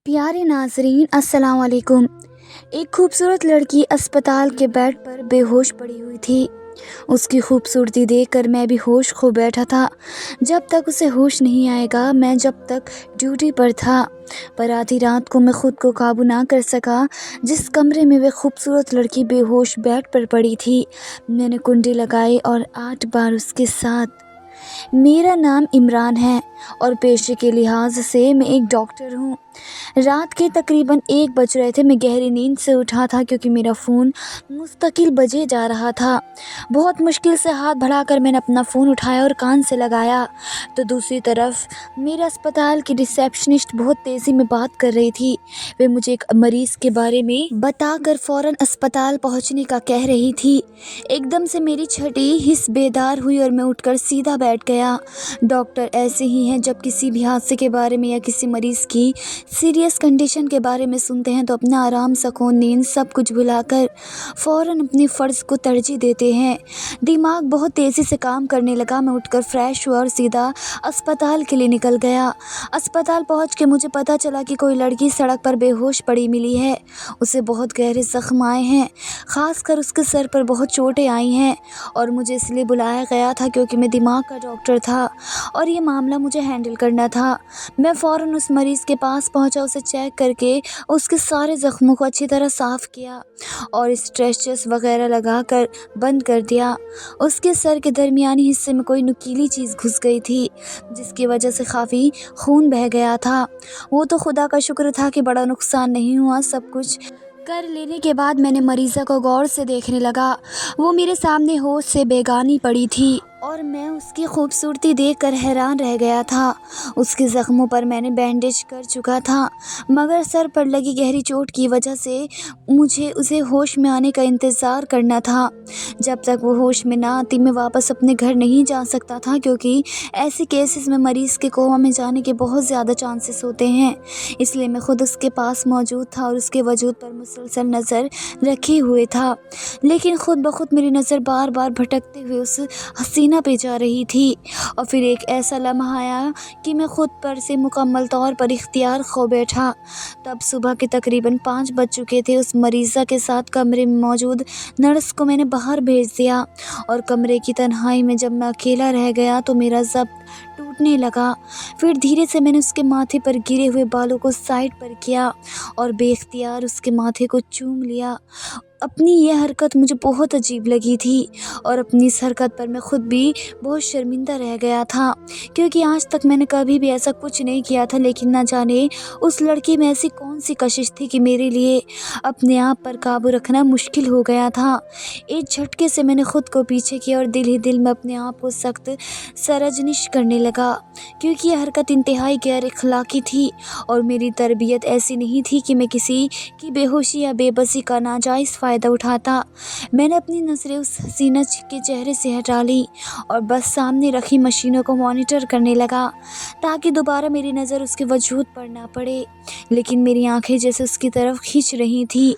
प्यारे नाजरीन, अस्सलाम वालेकुम। एक खूबसूरत लड़की अस्पताल के बेड पर बेहोश पड़ी हुई थी। उसकी खूबसूरती देखकर मैं भी होश खो बैठा था। जब तक उसे होश नहीं आएगा, मैं जब तक ड्यूटी पर था। पर आधी रात को मैं खुद को काबू ना कर सका। जिस कमरे में वह खूबसूरत लड़की बेहोश बेड पर पड़ी थी, मैंने कुंडी लगाई और 8 बार उसके साथ। मेरा नाम इमरान है और पेशे के लिहाज से मैं एक डॉक्टर हूँ। रात के तकरीबन 1 बज रहे थे। मैं गहरी नींद से उठा था क्योंकि मेरा फ़ोन मुस्तकिल बजे जा रहा था। बहुत मुश्किल से हाथ बढ़ाकर मैंने अपना फ़ोन उठाया और कान से लगाया, तो दूसरी तरफ मेरे अस्पताल की रिसेप्शनिस्ट बहुत तेज़ी में बात कर रही थी। वे मुझे एक मरीज़ के बारे में बताकर फ़ौरन अस्पताल पहुँचने का कह रही थी। एकदम से मेरी छठी हिस्स बेदार हुई और मैं उठकर सीधा बैठ गया। डॉक्टर ऐसे ही हैं, जब किसी भी हादसे के बारे में या किसी मरीज़ की सीरियस कंडीशन के बारे में सुनते हैं तो अपना आराम, सुकून, नींद सब कुछ भुलाकर फ़ौरन अपने फ़र्ज़ को तरजीह देते हैं। दिमाग बहुत तेज़ी से काम करने लगा। मैं उठकर फ्रेश हुआ और सीधा अस्पताल के लिए निकल गया। अस्पताल पहुंच के मुझे पता चला कि कोई लड़की सड़क पर बेहोश पड़ी मिली है। उसे बहुत गहरे ज़ख्म आए हैं, ख़ासकर उसके सर पर बहुत चोटें आई हैं। और मुझे इसलिए बुलाया गया था क्योंकि मैं दिमाग का डॉक्टर था और ये मामला मुझे हैंडल करना था। मैं फ़ौरन उस मरीज़ के पास पहुंचा, उसे चेक करके उसके सारे ज़ख्मों को अच्छी तरह साफ़ किया और स्ट्रेचेस वगैरह लगाकर बंद कर दिया। उसके सर के दरमियानी हिस्से में कोई नुकीली चीज़ घुस गई थी, जिसकी वजह से काफ़ी खून बह गया था। वो तो खुदा का शुक्र था कि बड़ा नुकसान नहीं हुआ। सब कुछ कर लेने के बाद मैंने मरीज़ा को गौर से देखने लगा। वो मेरे सामने होश से बेगानी पड़ी थी और मैं उसकी खूबसूरती देखकर हैरान रह गया था। उसके ज़ख्मों पर मैंने बैंडेज कर चुका था, मगर सर पर लगी गहरी चोट की वजह से मुझे उसे होश में आने का इंतज़ार करना था। जब तक वो होश में ना आती, मैं वापस अपने घर नहीं जा सकता था, क्योंकि ऐसे केसेस में मरीज़ के कोमा में जाने के बहुत ज़्यादा चांसेस होते हैं। इसलिए मैं खुद उसके पास मौजूद था और उसके वजूद पर मुसलसल नज़र रखे हुए था। लेकिन खुद ब खुद मेरी नज़र बार बार भटकते हुए उस हसीना पे जा रही थी। और फिर एक ऐसा लम्हा आया कि मैं खुद पर से मुकम्मल तौर पर इख्तियार खो बैठा। तब सुबह के तकरीबन 5 बज चुके थे। उस मरीज़ा के साथ कमरे में मौजूद नर्स को मैंने बाहर भेज दिया और कमरे की तन्हाई में जब मैं अकेला रह गया तो मेरा ज़ब्त टूटने लगा। फिर धीरे से मैंने उसके माथे पर गिरे हुए बालों को साइड पर किया और बेख्तियार उसके माथे को चूम लिया। अपनी यह हरकत मुझे बहुत अजीब लगी थी और अपनी इस हरकत पर मैं खुद भी बहुत शर्मिंदा रह गया था, क्योंकि आज तक मैंने कभी भी ऐसा कुछ नहीं किया था। लेकिन ना जाने उस लड़की में ऐसी कौन सी कशिश थी कि मेरे लिए अपने आप पर काबू रखना मुश्किल हो गया था। एक झटके से मैंने खुद को पीछे किया और दिल ही दिल में अपने आप को सख्त सरजनिश करने लगा, क्योंकि यह हरकत इंतहाई गैर अखलाकी थी और मेरी तरबियत ऐसी नहीं थी कि मैं किसी की बेहोशी या बेबसी का नाजायज़ फ़ायदा उठाता। मैंने अपनी नज़रें उस हसीना के चेहरे से हटा ली और बस सामने रखी मशीनों को मॉनिटर करने लगा, ताकि दोबारा मेरी नज़र उसके वजूद पर ना पड़े। लेकिन मेरी आंखें जैसे उसकी तरफ खींच रही थी।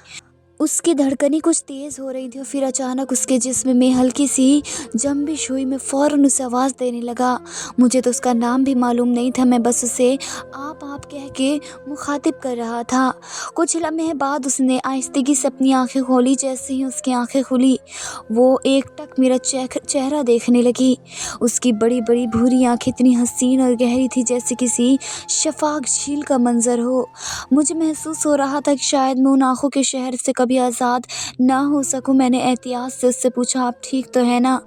उसकी धड़कनें कुछ तेज़ हो रही थी और फिर अचानक उसके जिस्म में हल्की सी जंबिश हुई। मैं फ़ौरन उसे आवाज़ देने लगा। मुझे तो उसका नाम भी मालूम नहीं था। मैं बस उसे आप कह के मुखातिब कर रहा था। कुछ लम्हे बाद उसने आहिस्तगी से अपनी आंखें खोली। जैसे ही उसकी आंखें खुली, वो एकटक मेरा चेहरा देखने लगी। उसकी बड़ी बड़ी भूरी आंखें इतनी हसीन और गहरी थी जैसे किसी शफाक झील का मंजर हो। मुझे महसूस हो रहा था कि शायद मैं उन आँखों के शहर से कभी आज़ाद ना हो सकूं। मैंने एहतियात से उससे पूछा, आप ठीक तो है ना?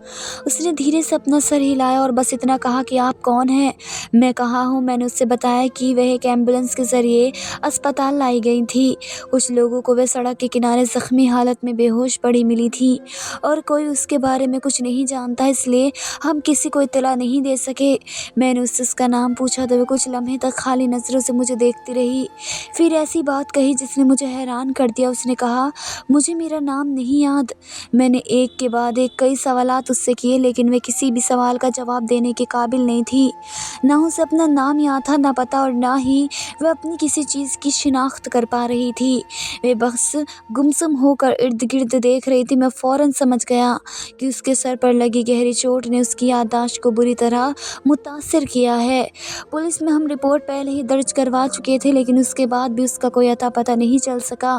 उसने धीरे से अपना सर हिलाया और बस इतना कहा कि आप कौन हैं? मैं कहाँ हूँ। मैंने उससे बताया कि वह एक एम्बुलेंस के ज़रिए अस्पताल लाई गई थी। कुछ लोगों को वह सड़क के किनारे ज़ख्मी हालत में बेहोश पड़ी मिली थी और कोई उसके बारे में कुछ नहीं जानता, इसलिए हम किसी को इत्तला नहीं दे सके। मैंने उससे उसका नाम पूछा तो वह कुछ लम्हे तक खाली नज़रों से मुझे देखती रही। फिर ऐसी बात कही जिसने मुझे हैरान कर दिया। उसने कहा, مجھے میرا نام نہیں یاد۔ میں نے ایک کے بعد ایک کئی سوالات اس سے کیے، لیکن وہ کسی بھی سوال کا جواب دینے کے قابل نہیں تھی۔ نہ اسے اپنا نام یاد تھا، نہ پتہ، اور نہ ہی وہ اپنی کسی چیز کی شناخت کر پا رہی تھی۔ وہ بس گمسم ہو کر ارد گرد دیکھ رہی تھی۔ میں فوراً سمجھ گیا کہ اس کے سر پر لگی گہری چوٹ نے اس کی یادداشت کو بری طرح متاثر کیا ہے۔ پولیس میں ہم رپورٹ پہلے ہی درج کروا چکے تھے، لیکن اس کے بعد بھی اس کا کوئی اتا پتہ نہیں چل سکا۔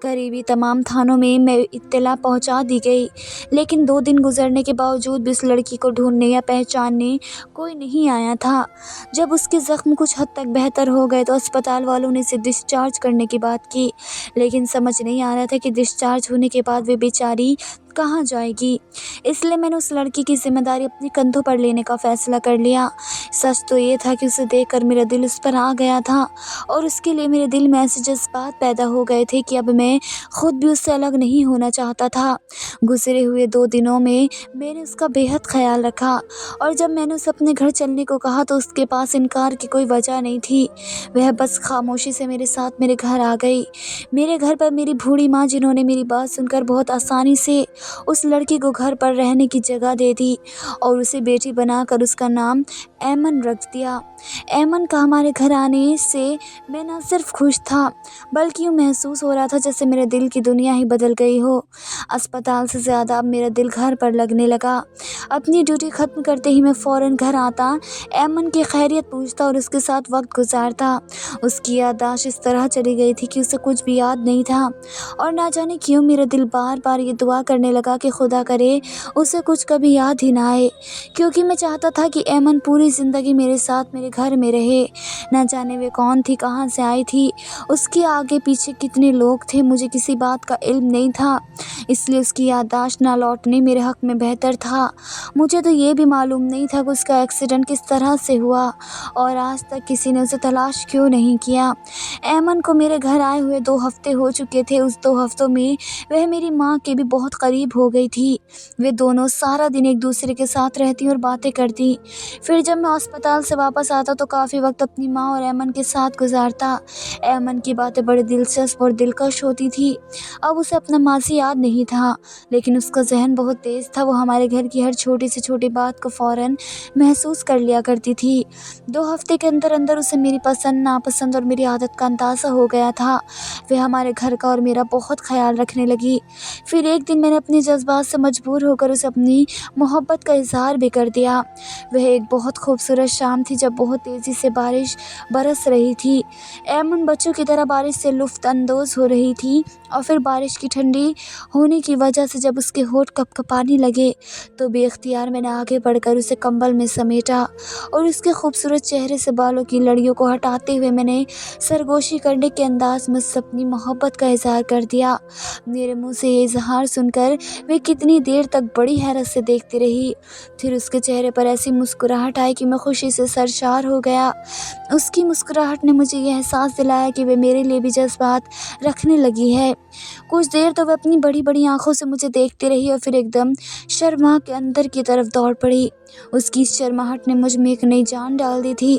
قریبی تمام تھانوں میں اطلاع پہنچا دی گئی، لیکن 2 دن گزرنے کے باوجود بھی اس لڑکی کو ڈھونڈنے یا پہچاننے کوئی نہیں آیا تھا۔ جب اس کے زخم کچھ حد تک بہتر ہو گئے تو اسپتال والوں نے اسے ڈسچارج کرنے کی بات کی، لیکن سمجھ نہیں آ رہا تھا کہ ڈسچارج ہونے کے بعد وہ بیچاری کہاں جائے گی۔ اس لیے میں نے اس لڑکی کی ذمہ داری اپنے کندھوں پر لینے کا فیصلہ کر لیا۔ سچ تو یہ تھا کہ اسے دیکھ کر میرا دل اس پر آ گیا تھا، اور اس کے لیے میرے دل میں ایسے جذبات پیدا ہو گئے تھے کہ اب میں خود بھی اس سے الگ نہیں ہونا چاہتا تھا۔ گزرے ہوئے 2 دنوں میں میں نے اس کا بے حد خیال رکھا، اور جب میں نے اسے اپنے گھر چلنے کو کہا تو اس کے پاس انکار کی کوئی وجہ نہیں تھی۔ وہ بس خاموشی سے میرے ساتھ میرے گھر آ گئی، میرے گھر پر میری بوڑھی ماں، جنہوں نے میری بات سن کر بہت آسانی سے اس لڑکی کو گھر پر رہنے کی جگہ دے دی اور اسے بیٹی بنا کر اس کا نام ایمن رکھ دیا۔ ایمن کا ہمارے گھر آنے سے میں نہ صرف خوش تھا، بلکہ یوں محسوس ہو رہا تھا جیسے میرے دل کی دنیا ہی بدل گئی ہو۔ اسپتال سے زیادہ اب میرا دل گھر پر لگنے لگا۔ اپنی ڈیوٹی ختم کرتے ہی میں فوراً گھر آتا، ایمن کی خیریت پوچھتا اور اس کے ساتھ وقت گزارتا۔ اس کی یادداشت اس طرح چلی گئی تھی کہ اسے کچھ بھی یاد نہیں تھا، اور نہ جانے کیوں میرا دل بار بار یہ دعا کرنے لگا کہ خدا کرے اسے کچھ کبھی یاد ہی نہ آئے، کیونکہ میں چاہتا تھا کہ ایمن پوری زندگی میرے ساتھ میرے گھر میں رہے۔ نہ جانے وہ کون تھی، کہاں سے آئی تھی، اس کے آگے پیچھے کتنے لوگ تھے، مجھے کسی بات کا علم نہیں تھا، اس لیے اس کی یادداشت نہ لوٹنے میرے حق میں بہتر تھا۔ مجھے تو یہ بھی معلوم نہیں تھا کہ اس کا ایکسیڈنٹ کس طرح سے ہوا، اور آج تک کسی نے اسے تلاش کیوں نہیں کیا۔ ایمن کو میرے گھر آئے ہوئے 2 ہفتے ہو چکے تھے۔ اس 2 ہفتوں میں وہ میری ماں کے بھی بہت قریب ہو گئی تھی۔ وہ دونوں سارا دن ایک دوسرے کے ساتھ رہتی اور باتیں کرتی۔ پھر جب میں اسپتال سے واپس آتا تو کافی وقت اپنی ماں اور ایمن کے ساتھ گزارتا۔ ایمن کی باتیں بڑی دلچسپ اور دلکش ہوتی تھی۔ اب اسے اپنا ماضی یاد نہیں تھا، لیکن اس کا ذہن بہت تیز تھا۔ وہ ہمارے گھر کی ہر چھوٹی سے چھوٹی بات کو فوراً محسوس کر لیا کرتی تھی۔ 2 ہفتے کے اندر اندر اسے میری پسند، ناپسند اور میری عادت کا اندازہ ہو گیا تھا۔ وہ ہمارے گھر کا اور میرا بہت خیال رکھنے لگی۔ پھر ایک دن میں نے اپنے جذبات سے مجبور ہو کر اسے اپنی محبت کا اظہار بھی کر دیا۔ وہ ایک بہت خوبصورت شام تھی جب بہت تیزی سے بارش برس رہی تھی۔ ایمن بچوں کی طرح بارش سے لطف اندوز ہو رہی تھی، اور پھر بارش کی ٹھنڈی ہونے کی وجہ سے جب اس کے ہونٹ کپ کپانے لگے تو بے اختیار میں نے آگے بڑھ کر اسے کمبل میں سمیٹا، اور اس کے خوبصورت چہرے سے بالوں کی لڑیوں کو ہٹاتے ہوئے میں نے سرگوشی کرنے کے انداز میں اس سے اپنی محبت کا اظہار کر دیا۔ میرے منہ سے یہ اظہار سن کر وہ کتنی دیر تک بڑی حیرت سے دیکھتی رہی۔ پھر اس کے چہرے پر ایسی مسکراہٹ آئی کہ میں خوشی سے سرشار ہو گیا۔ اس کی مسکراہٹ نے مجھے یہ احساس دلایا کہ وہ میرے لیے بھی جذبات رکھنے لگی ہے۔ کچھ دیر تو وہ اپنی بڑی بڑی آنکھوں سے مجھے دیکھتی رہی، اور پھر ایک دم شرما کے اندر کی طرف دوڑ پڑی۔ اس کی اس شرماہٹ نے مجھ میں ایک نئی جان ڈال دی تھی۔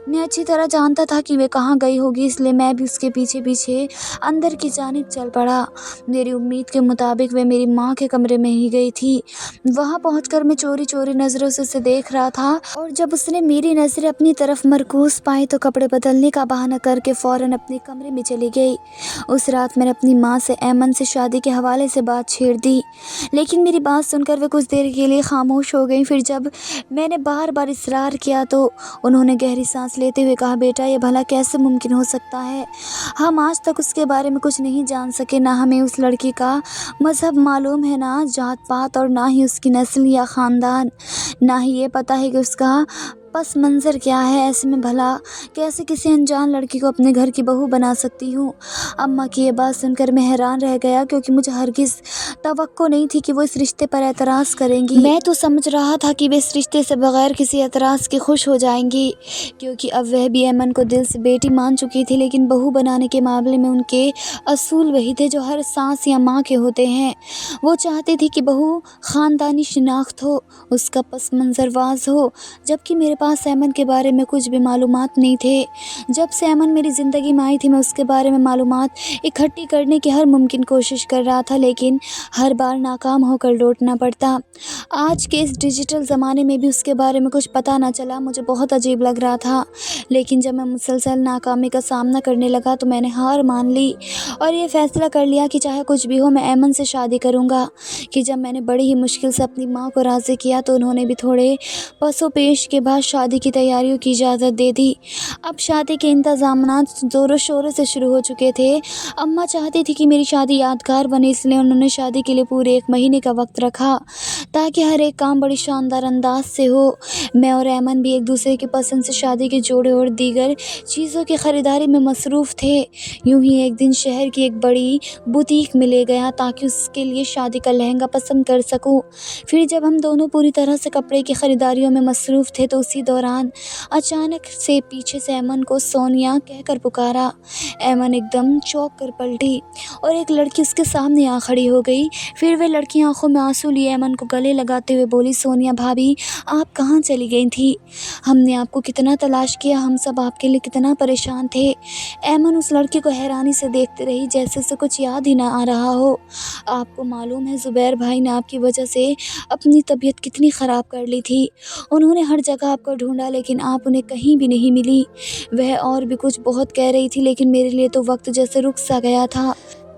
میں اچھی طرح جانتا تھا کہ وہ کہاں گئی ہوگی، اس لیے میں بھی اس کے پیچھے پیچھے اندر کی جانب چل پڑا۔ میری امید کے مطابق وہ میری ماں کے کمرے میں ہی گئی تھی۔ وہاں پہنچ کر میں چوری چوری نظروں سے اسے دیکھ رہا تھا، اور جب اس نے میری نظریں اپنی طرف مرکوز پائی تو کپڑے بدلنے کا بہانہ کر کے فوراً اپنے کمرے میں چلی گئی۔ اس رات میں نے اپنی ماں سے ایمن سے شادی کے حوالے سے بات چھیڑ دی، لیکن میری بات سن کر وہ کچھ دیر کے لیے خاموش ہو گئیں۔ پھر جب میں نے بار بار اصرار کیا تو انہوں نے گہری سانس لیتے ہوئے کہا، بیٹا یہ بھلا کیسے ممکن ہو سکتا ہے؟ ہم آج تک اس کے بارے میں کچھ نہیں جان سکے، نہ ہمیں اس لڑکی کا مذہب معلوم ہے، نہ ذات پات، اور نہ ہی اس کی نسل یا خاندان، نہ ہی یہ پتہ ہے کہ اس کا پس منظر کیا ہے۔ ایسے میں بھلا کیسے کسی انجان لڑکی کو اپنے گھر کی بہو بنا سکتی ہوں؟ اماں کی یہ بات سن کر میں حیران رہ گیا، کیونکہ مجھے ہرگز توقع نہیں تھی کہ وہ اس رشتے پر اعتراض کریں گی۔ میں تو سمجھ رہا تھا کہ وہ اس رشتے سے بغیر کسی اعتراض کے خوش ہو جائیں گی، کیونکہ اب وہ بھی ایمن کو دل سے بیٹی مان چکی تھی، لیکن بہو بنانے کے معاملے میں ان کے اصول وہی تھے جو ہر ساس یا ماں کے ہوتے ہیں۔ وہ چاہتی تھی کہ بہو خاندانی شناخت ہو، اس کا پس منظر واضح ہو، جبکہ میرے पास ऐमन के बारे में कुछ भी मालूमात नहीं थे। जब से ऐमन मेरी ज़िंदगी में आई थी मैं उसके बारे में मालूमात इकट्ठी करने की हर मुमकिन कोशिश कर रहा था, लेकिन हर बार नाकाम होकर लौटना पड़ता। आज के इस डिजिटल ज़माने में भी उसके बारे में कुछ पता ना चला, मुझे बहुत अजीब लग रहा था। लेकिन जब मैं मुसलसल नाकामी का सामना करने लगा तो मैंने हार मान ली और ये फ़ैसला कर लिया कि चाहे कुछ भी हो मैं ऐमन से शादी करूँगा। कि जब मैंने बड़ी ही मुश्किल से अपनी माँ को राज़ी किया तो उन्होंने भी थोड़े पसोपेश के बाद शादी की तैयारियों की इजाज़त दे दी। अब शादी के इंतज़ामात ज़ोरों शोरों से शुरू हो चुके थे। अम्मा चाहती थी कि मेरी शादी यादगार बने, इसलिए उन्होंने शादी के लिए पूरे 1 महीने का वक्त रखा ताकि हर एक काम बड़ी शानदार अंदाज से हो। मैं और ऐमन भी एक दूसरे की पसंद से शादी के जोड़े और दीगर चीज़ों की ख़रीदारी में मसरूफ़ थे। यूं ही एक दिन शहर की एक बड़ी बुटीक में ले गया ताकि उसके लिए शादी का लहंगा पसंद कर सकूं। फिर जब हम दोनों पूरी तरह से कपड़े की ख़रीदारियों में मसरूफ़ थे तो उसी दौरान अचानक से पीछे से ऐमन को सोनिया कहकर पुकारा। ऐमन एकदम चौंक कर पलटी और एक लड़की उसके सामने आ खड़ी हो गई। फिर वह लड़की आंखों में आंसू लिए ऐमन को गले लगाते हुए बोली, सोनिया भाभी, आप कहाँ चली गई थी? हमने आपको कितना तलाश किया, हम सब आपके लिए कितना परेशान थे। ऐमन उस लड़की को हैरानी से देखते रही जैसे उसे कुछ याद ही ना आ रहा हो। आपको मालूम है ज़ुबैर भाई ने आपकी वजह से अपनी तबीयत कितनी ख़राब कर ली थी। उन्होंने हर जगह आपको ढूंढा लेकिन आप उन्हें कहीं भी नहीं मिली। वह और भी कुछ बहुत कह रही थी लेकिन मेरे लिए तो वक्त जैसे रुक सा गया था,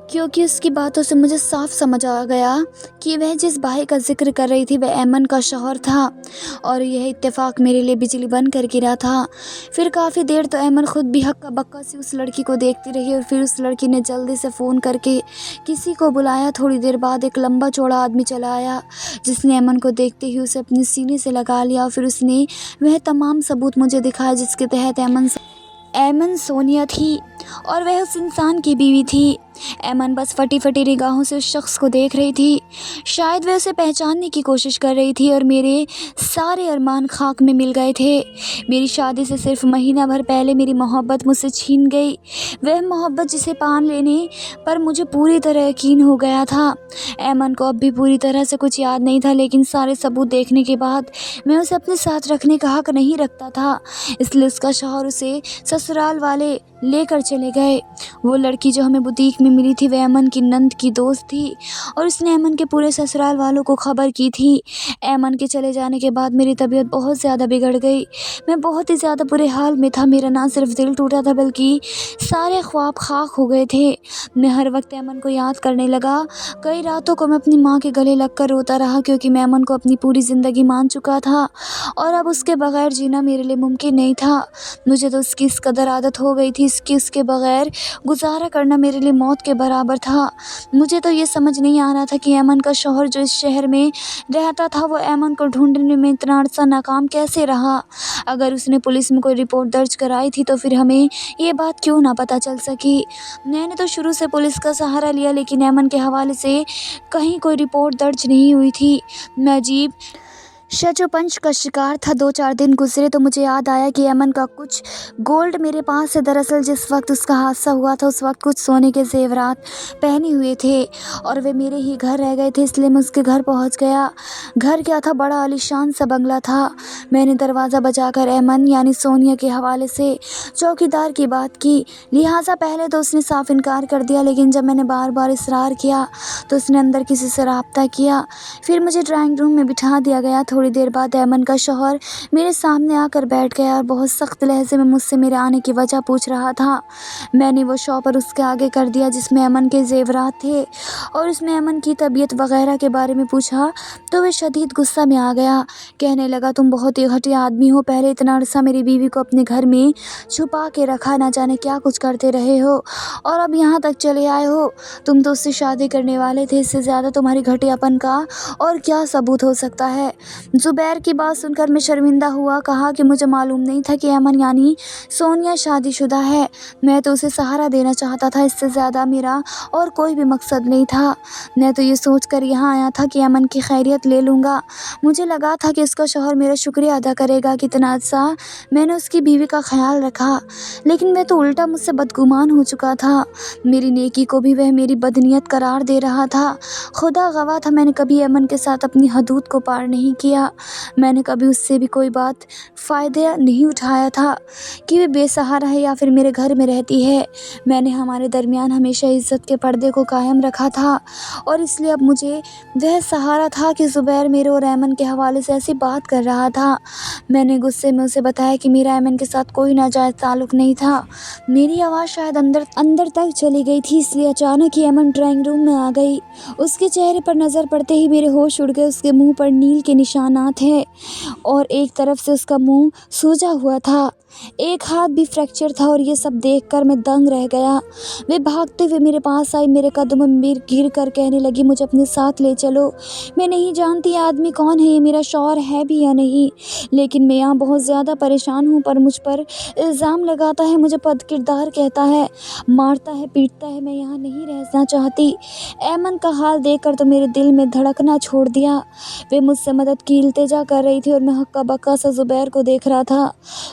क्योंकि उसकी बातों से मुझे साफ समझ आ गया कि वह जिस भाई का जिक्र कर रही थी वह ऐमन का शौहर था और यह इत्तेफाक मेरे लिए बिजली बन कर गिरा था। फिर काफ़ी देर तो ऐमन खुद भी हक्का बक्का सी उस लड़की को देखती रही और फिर उस लड़की ने जल्दी से फ़ोन करके किसी को बुलाया। थोड़ी देर बाद एक लंबा चौड़ा आदमी चला आया जिसने ऐमन को देखते ही उसे अपने सीने से लगा लिया और फिर उसने वह तमाम सबूत मुझे दिखाए जिसके तहत ऐमन सोनिया थी और वह उस इंसान की बीवी थी। ऐमन बस फटी फटी निगाहों से उस शख्स को देख रही थी। शायद वह उसे पहचानने की कोशिश कर रही थी और मेरे सारे अरमान खाक में मिल गए थे। मेरी शादी से सिर्फ महीना भर पहले मेरी मोहब्बत मुझसे छीन गई, वह मोहब्बत जिसे पान लेने पर मुझे पूरी तरह यकीन हो गया था। ऐमन को अब भी पूरी तरह से कुछ याद नहीं था, लेकिन सारे सबूत देखने के बाद मैं उसे अपने साथ रखने का हक नहीं रखता था, इसलिए उसका शौहर उसे ससुराल वाले लेकर चले गए। वो लड़की जो हमें बुटीक में मिली थी वह ऐमन की नंद की दोस्त थी और उसने ऐमन के पूरे ससुराल वालों को खबर की थी। ऐमन के चले जाने के बाद मेरी तबीयत बहुत ज़्यादा बिगड़ गई। मैं बहुत ही ज़्यादा बुरे हाल में था। मेरा ना सिर्फ दिल टूटा था बल्कि सारे ख्वाब खाक हो गए थे। मैं हर वक्त ऐमन को याद करने लगा। कई रातों को मैं अपनी माँ के गले लगकर रोता रहा क्योंकि मैं ऐमन को अपनी पूरी ज़िंदगी मान चुका था और अब उसके बगैर जीना मेरे लिए मुमकिन नहीं था। मुझे तो उसकी इस कदर आदत हो गई थी कि उसके बगैर गुजारा करना मेरे लिए मौत के बराबर था। मुझे तो ये समझ नहीं आ रहा था कि ऐमन का शौहर जो इस शहर में रहता था वो ऐमन को ढूंढने में इतना अरसा नाकाम कैसे रहा। अगर उसने पुलिस में कोई रिपोर्ट दर्ज कराई थी तो फिर हमें ये बात क्यों ना पता चल सकी। मैंने तो शुरू से पुलिस का सहारा लिया लेकिन ऐमन के हवाले से कहीं कोई रिपोर्ट दर्ज नहीं हुई थी। मैं अजीब शजोपंच का शिकार था। 2-4 दिन गुजरे तो मुझे याद आया कि ऐमन का कुछ गोल्ड मेरे पास है। दरअसल जिस वक्त उसका हादसा हुआ था उस वक्त कुछ सोने के ज़ेवरात पहने हुए थे और वे मेरे ही घर रह गए थे, इसलिए मैं उसके घर पहुंच गया। घर क्या था, बड़ा आलीशान सा बंगला था। मैंने दरवाज़ा बजाकर ऐमन यानी सोनिया के हवाले से चौकीदार की बात की। लिहाजा पहले तो उसने साफ इनकार कर दिया, लेकिन जब मैंने बार बार इसरार किया तो उसने अंदर किसी से रब्ता किया। फिर मुझे ड्राइंग रूम में बिठा दिया गया। थोड़ी देर बाद ऐमन का शौहर मेरे सामने आकर बैठ गया और बहुत सख्त लहजे में मुझसे मेरे आने की वजह पूछ रहा था। मैंने वो शॉपर उसके आगे कर दिया जिसमें ऐमन के ज़ेवरात थे और उसमें ऐमन की तबीयत वगैरह के बारे में पूछा तो वह शदीद गुस्सा में आ गया। कहने लगा, तुम बहुत ही घटिया आदमी हो। पहले इतना अरसा मेरी बीवी को अपने घर में छुपा के रखा, ना जाने क्या कुछ करते रहे हो और अब यहाँ तक चले आए हो। तुम तो उससे शादी करने वाले थे, इससे ज़्यादा तुम्हारी घटियापन का और क्या सबूत हो सकता है। ज़ुबैर की बात सुनकर मैं शर्मिंदा हुआ। कहा कि मुझे मालूम नहीं था कि ऐमन यानी सोनिया शादीशुदा है। मैं तो उसे सहारा देना चाहता था, इससे ज़्यादा मेरा और कोई भी मकसद नहीं था। मैं तो ये सोच कर यहाँ आया था कि ऐमन की खैरियत ले लूँगा। मुझे लगा था कि उसका शौहर मेरा शुक्रिया अदा करेगा कि इतना अर्सा मैंने उसकी बीवी का ख्याल रखा, लेकिन मैं तो उल्टा मुझसे बदगुमान हो चुका था। मेरी नेकी को भी वह मेरी बदनीयत करार दे रहा था। खुदा गवाह था, मैंने कभी ऐमन के साथ अपनी हदूद को पार नहीं किया। किया। मैंने कभी उससे भी कोई बात फ़ायदा नहीं उठाया था कि वो बेसहारा है या फिर मेरे घर में रहती है। मैंने हमारे दरमियान हमेशा इज़्ज़त के पर्दे को कायम रखा था और इसलिए अब मुझे वह सहारा था कि ज़ुबैर मेरे और ऐमन के हवाले से ऐसी बात कर रहा था। मैंने गुस्से में उसे बताया कि मेरा ऐमन के साथ कोई नाजायज़ ताल्लुक़ नहीं था। मेरी आवाज़ शायद अंदर अंदर तक चली गई थी, इसलिए अचानक ही ऐमन ड्राइंग रूम में आ गई। उसके चेहरे पर नज़र पड़ते ही मेरे होश उड़ गए। उसके मुंह पर नील के निशानात हैं और एक तरफ से उसका मुंह सूजा हुआ था, एक हाथ भी फ्रैक्चर था और ये सब देखकर मैं दंग रह गया। वे भागते हुए मेरे पास आई, मेरे कदमों में गिर कर कहने लगी, मुझे अपने साथ ले चलो। मैं नहीं जानती ये आदमी कौन है, ये मेरा शौहर है भी या नहीं, लेकिन मैं यहाँ बहुत ज़्यादा परेशान हूँ। पर मुझ पर इल्ज़ाम लगाता है, मुझे बदकिरदार कहता है, मारता है, पीटता है। मैं यहाँ नहीं रहना चाहती। ऐमन का हाल देखकर तो मेरे दिल में धड़कना छोड़ दिया। वे मुझसे मदद की इल्तिजा कर रही थी और मैं हक्का बक्का सा ज़ुबैर को देख रहा था।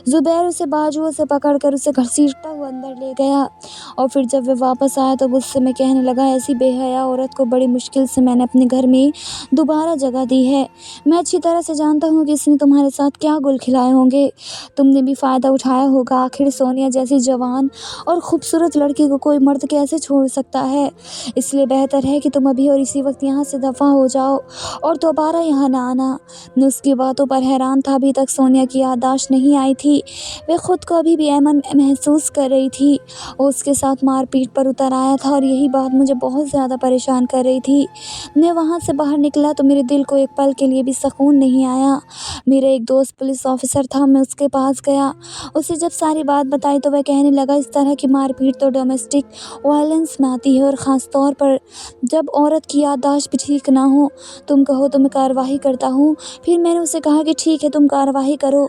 ज़ुबैर उसे बाजुओं से पकड़कर उसे घसीटता हुआ अंदर ले गया और फिर जब वे वापस आया तो गुस्से में कहने लगा, ऐसी बेहया औरत को बड़ी मुश्किल से मैंने अपने घर में दोबारा जगह दी है। मैं अच्छी तरह से जानता हूँ कि इसने तुम्हारे साथ क्या गुल खिलाए होंगे। तुमने भी फ़ायदा उठाया होगा। आखिर सोनिया जैसी जवान और ख़ूबसूरत लड़की को कोई मर्द कैसे छोड़ सकता है। इसलिए बेहतर है कि तुम अभी और इसी वक्त यहाँ से दफ़ा हो जाओ और दोबारा यहाँ ना आना। मैं उसकी बातों पर हैरान था। अभी तक सोनिया की याददाश्त नहीं आई थी। वे ख़ुद को अभी भी ऐमन महसूस कर रही थी और उसके साथ मारपीट पर उतर आया था और यही बात मुझे बहुत ज़्यादा परेशान कर रही थी। मैं वहाँ से बाहर निकला तो मेरे दिल को एक पल के लिए भी सुकून नहीं आया। मेरा एक दोस्त पुलिस ऑफिसर था, मैं उसके पास गया। उसे जब सारी बात बताई तो वह कहने लगा, इस तरह की मारपीट तो डोमेस्टिक वायलेंस में आती है और ख़ास तौर पर जब औरत की याददाश्त भी ठीक ना हो। तुम कहो तो मैं कार्रवाई करता हूँ। फिर मैंने उसे कहा कि ठीक है, तुम कार्रवाई करो,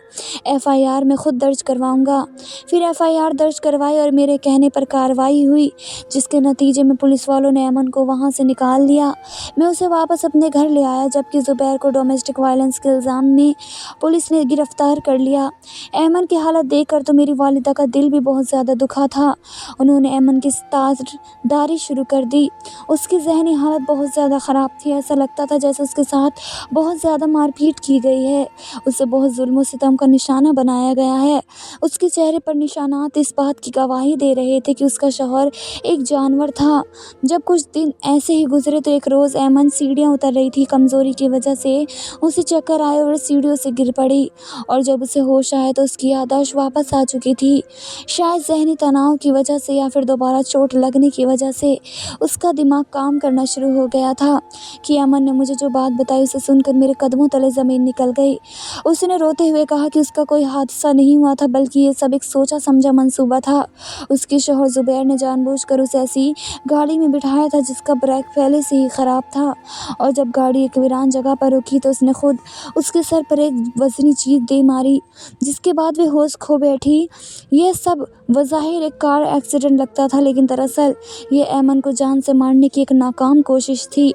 FIR मैं खुद दर्ज करवाऊंगा। फिर FIR दर्ज करवाई और मेरे कहने पर कार्रवाई हुई, जिसके नतीजे में पुलिस वालों ने ऐमन को वहां से निकाल लिया। मैं उसे वापस अपने घर ले आया, जबकि ज़ुबैर को डोमेस्टिक वायलेंस के इल्ज़ाम में पुलिस ने गिरफ्तार कर लिया। ऐमन की हालत देखकर तो मेरी वालिदा का दिल भी बहुत ज़्यादा दुखा था। उन्होंने ऐमन की ताजदारी शुरू कर दी। उसकी जहनी हालत बहुत ज़्यादा ख़राब थी। ऐसा लगता था जैसे उसके साथ बहुत ज़्यादा मारपीट की गई है। उसे बहुत जुल्म सितम का निशाना बनाया गया है। उसके चेहरे पर निशानात इस बात की गवाही दे रहे थे कि उसका शौहर एक जानवर था। जब कुछ दिन ऐसे ही गुजरे तो एक रोज़ ऐमन सीढ़ियाँ उतर रही थी। कमज़ोरी की वजह से उसे चक्कर आए और सीढ़ियों से गिर पड़ी और जब उसे होश आया तो उसकी याददाश्त वापस आ चुकी थी। शायद ज़हनी तनाव की वजह से या फिर दोबारा चोट लगने की वजह से उसका दिमाग काम करना शुरू हो गया था कि ऐमन ने मुझे जो बात बताई उसे सुनकर मेरे कदमों तले ज़मीन निकल गई। उसने रोते हुए कहा कि उसका कोई हादसा नहीं हुआ था, बल्कि ये सब एक सोचा समझा मंसूबा था। उसके शौहर ज़ुबैर ने जानबूझकर उसे ऐसी गाड़ी में बिठाया था जिसका ब्रेक पहले से ही ख़राब था और जब गाड़ी एक वीरान जगह पर रुकी तो उसने खुद उसके सर पर एक वज़नी चीज़ दे मारी, जिसके बाद वे होश खो बैठी। यह सब बज़ाहिर एक कार एक्सीडेंट लगता था, लेकिन दरअसल ये ऐमन को जान से मारने की एक नाकाम कोशिश थी।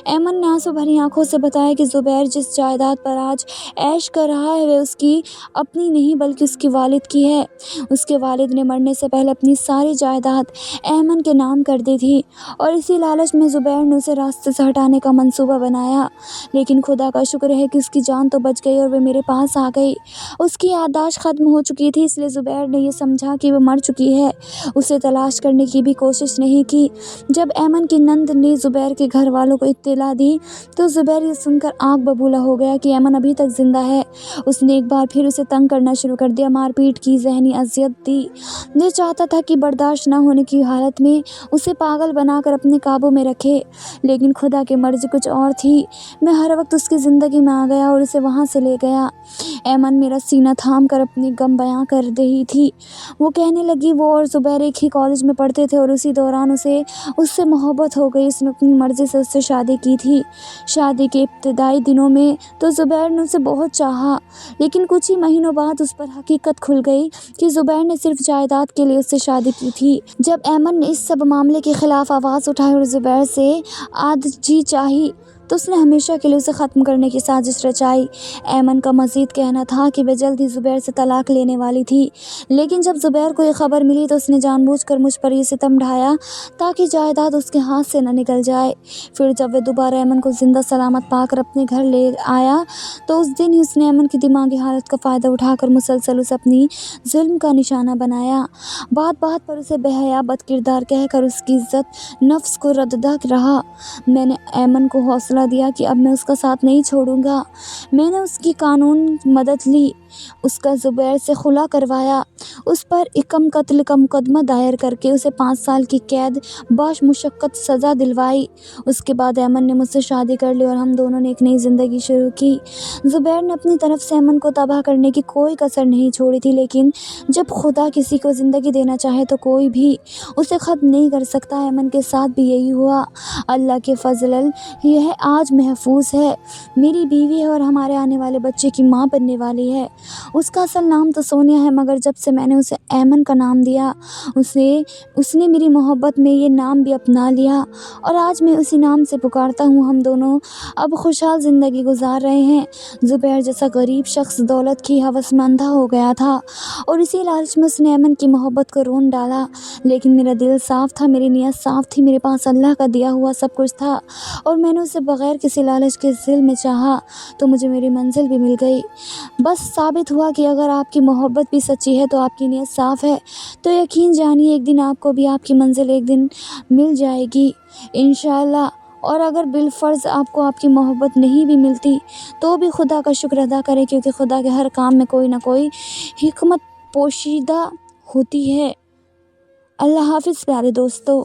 ऐमन ने आंसू भरी आंखों से बताया कि ज़ुबैर जिस जायदाद पर आज ऐश कर रहा है वह उसकी अपनी नहीं बल्कि उसकी वालिद की है। उसके वालिद ने मरने से पहले अपनी सारी जायदाद ऐमन के नाम कर दी थी और इसी लालच में ज़ुबैर ने उसे रास्ते से हटाने का मंसूबा बनाया। लेकिन खुदा का शुक्र है कि उसकी जान तो बच गई और वह मेरे पास आ गई। उसकी याददाश्त ख़त्म हो चुकी थी, इसलिए ज़ुबैर ने यह समझा कि वह मर चुकी है। उसे तलाश करने की भी कोशिश नहीं की। जब ऐमन की नंद ने ज़ुबैर के घर वालों को इत्तला दी तो ज़ुबैर ये सुनकर आग बबूला हो गया कि ऐमन अभी तक ज़िंदा है। उसने एक बार फिर उसे तंग करना शुरू कर दिया, मारपीट की, ज़हनी अज़ियत दी। वो चाहता था कि बर्दाश्त ना होने की हालत में उसे पागल बनाकर अपने काबू में रखे, लेकिन खुदा की मर्ज़ी कुछ और थी। मैं हर वक्त उसकी ज़िंदगी में आ गया और उसे वहाँ से ले गया। ऐमन मेरा सीना थाम कर अपनी गम बयां कर रही थी। वो कहने लगी वो और ज़ुबैर एक ही कॉलेज में पढ़ते थे और उसी दौरान उससे मोहब्बत हो गई। उसने अपनी मर्ज़ी से उससे शादी की थी। शादी के इब्तदाई दिनों में तो ज़ुबैर ने उसे बहुत चाहा, लेकिन कुछ ही महीनों बाद उस पर हकीकत खुल गई कि ज़ुबैर ने सिर्फ जायदाद के लिए उससे शादी की थी। जब ऐमन ने इस सब मामले के ख़िलाफ़ आवाज़ उठाई और ज़ुबैर से आद जी चाही तो उसने हमेशा के लिए उसे ख़त्म करने की साजिश रचाई। ऐमन का मज़ीद कहना था कि वह जल्द ही ज़ुबैर से तलाक लेने वाली थी, लेकिन जब ज़ुबैर को ये ख़बर मिली तो उसने जानबूझकर मुझ पर ये सितम ढाया ताकि जायदाद उसके हाथ से न निकल जाए। फिर जब वह दोबारा ऐमन को ज़िंदा सलामत पाकर अपने घर ले आया तो उस दिन ही उसने ऐमन की दिमागी हालत का फ़ायदा उठाकर मुसलसल उसे अपनी जुल्म का निशाना बनाया। बात बात पर उसे बेहया बदकिरदार कहकर उसकी इज़्ज़त नफ्स को रद्दा रहा। मैंने ऐमन को हौसला दिया कि अब मैं उसका साथ नहीं छोड़ूंगा। मैंने उसकी कानून मदद ली, उसका ज़ुबैर से खुला करवाया, उस पर इकम कत्ल का मुकदमा दायर करके उसे 5 साल की कैद बाश मुशक्क़त सज़ा दिलवाई। उसके बाद ऐमन ने मुझसे शादी कर ली और हम दोनों ने एक नई ज़िंदगी शुरू की। ज़ुबैर ने अपनी तरफ से ऐमन को तबाह करने की कोई कसर नहीं छोड़ी थी, लेकिन जब खुदा किसी को ज़िंदगी देना चाहे तो कोई भी उसे ख़त्म नहीं कर सकता। ऐमन के साथ भी यही हुआ। अल्लाह के फ़ज़ल यह आज महफूज है, मेरी बीवी है और हमारे आने वाले बच्चे की माँ बनने वाली है। उसका असल नाम तो सोनिया है, मगर जब से मैंने उसे ऐमन का नाम दिया उसने मेरी मोहब्बत में ये नाम भी अपना लिया और आज मैं उसी नाम से पुकारता हूँ। हम दोनों अब खुशहाल ज़िंदगी गुजार रहे हैं। ज़ुबैर जैसा गरीब शख्स दौलत की हवस में अंधा हो गया था और इसी लालच में उसने ऐमन की मोहब्बत को रोन डाला, लेकिन मेरा दिल साफ़ था, मेरी नीयत साफ़ थी, मेरे पास अल्लाह का दिया हुआ सब कुछ था और मैंने उसे बग़ैर किसी लालच के दिल में चाहा तो मुझे मेरी मंजिल भी मिल गई। बस साबित हुआ कि अगर आपकी मोहब्बत भी सच्ची है तो आपकी नीयत साफ़ है, तो यकीन जानिए एक दिन आपको भी आपकी मंजिल एक दिन मिल जाएगी इंशाअल्लाह। और अगर बिलफ़र्ज़ आपको आपकी मोहब्बत नहीं भी मिलती तो भी खुदा का शुक्र अदा करें, क्योंकि खुदा के हर काम में कोई ना कोई हिकमत पोशीदा होती है। अल्लाह हाफ़िज़ प्यारे दोस्तों।